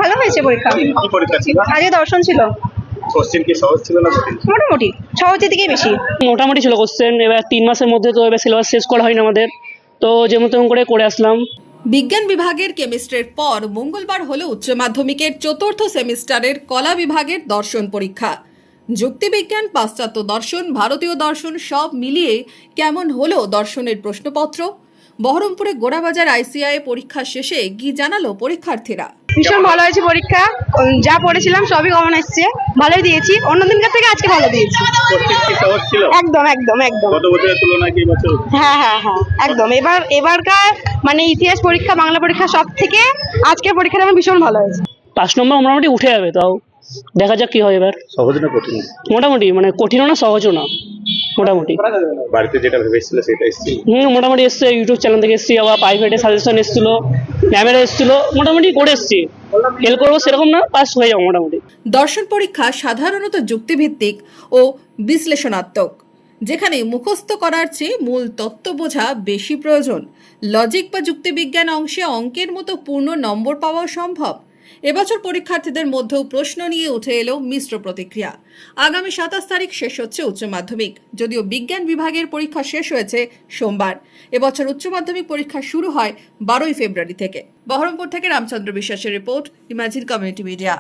ভালো হয়েছে পরীক্ষা। কি পরীক্ষা ছিল? আজকে দর্শন ছিল। কোশ্চেন কি সহজ ছিল না কঠিন? মোটামুটি সহজের দিকেই বেশি। মোটামুটি ছিল কোশ্চেন। এবার 3 মাসের মধ্যে তো এবার সিলেবাস শেষ করা হয়নি আমাদের, তো যেমন তেমন করে আসলাম। বিজ্ঞান বিভাগের কেমিস্ট্রির পর মঙ্গলবার হলো উচ্চ মাধ্যমিকের চতুর্থ সেমিস্টারের কলা বিভাগের দর্শন পরীক্ষা। যুক্তিবিজ্ঞান, পাশ্চাত্য দর্শন, ভারতীয় দর্শন সব মিলিয়ে কেমন হলো দর্শনের প্রশ্নপত্র? বহরমপুরে গোড়াবাজার আইসিআই পরীক্ষা শেষে কি জানালো পরীক্ষার্থীরা? ভীষণ ভালো হয়েছে পরীক্ষা। যা পড়েছিলাম সবই কমন এসছে, ভালোই দিয়েছি। অন্য দিনকার থেকে আজকে ভালো দিয়েছি। কোশ্চেন কি সহজ ছিল? একদম একদম একদম। গত বছরের তুলনায় কি বছর? হ্যাঁ হ্যাঁ হ্যাঁ একদম। এবারকার মানে ইতিহাস পরীক্ষা, বাংলা পরীক্ষা সব থেকে আজকের পরীক্ষাটা আমার ভীষণ ভালো হয়েছে। 5 নম্বর মোটামুটি উঠে যাবে, তাও দেখা যাক কি হয় এবার। সহজ না কঠিন? মোটামুটি মানে কঠিনও না সহজও না, মোটামুটি। বাড়িতে যেটা ভেবেছিল সেটা এসেছে? মোটামুটি এসছে, ইউটিউব চ্যানেল থেকে এসছি, আবার প্রাইভেটে সাজেশন এসেছিল, ম্যামেরা এসেছিল, মোটামুটি করে এসছি। ফেল করবো সেরকম না, পাস হয়ে যাবো মোটামুটি। দর্শন পরীক্ষা সাধারণত যুক্তিভিত্তিক ও বিশ্লেষণাত্মক, যেখানে মুখস্থ করার চেয়ে মূল তত্ত্ব বোঝা বেশি প্রয়োজন। লজিক বা যুক্তিবিজ্ঞান অংশে অঙ্কের মতো পূর্ণ নম্বর পাওয়া সম্ভব। এবছর পরীক্ষার্থীদের মধ্যেও প্রশ্ন নিয়ে উঠে এলো মিশ্র প্রতিক্রিয়া। আগামী 27 তারিখ শেষ হচ্ছে উচ্চ মাধ্যমিক, যদিও বিজ্ঞান বিভাগের পরীক্ষা শেষ হয়েছে সোমবার। এবছর উচ্চ মাধ্যমিক পরীক্ষা শুরু হয় 12ই ফেব্রুয়ারি থেকে। বহরমপুর থেকে রামচন্দ্র বিশ্বাসের রিপোর্ট, ইমাজিন কমিউনিটি মিডিয়া।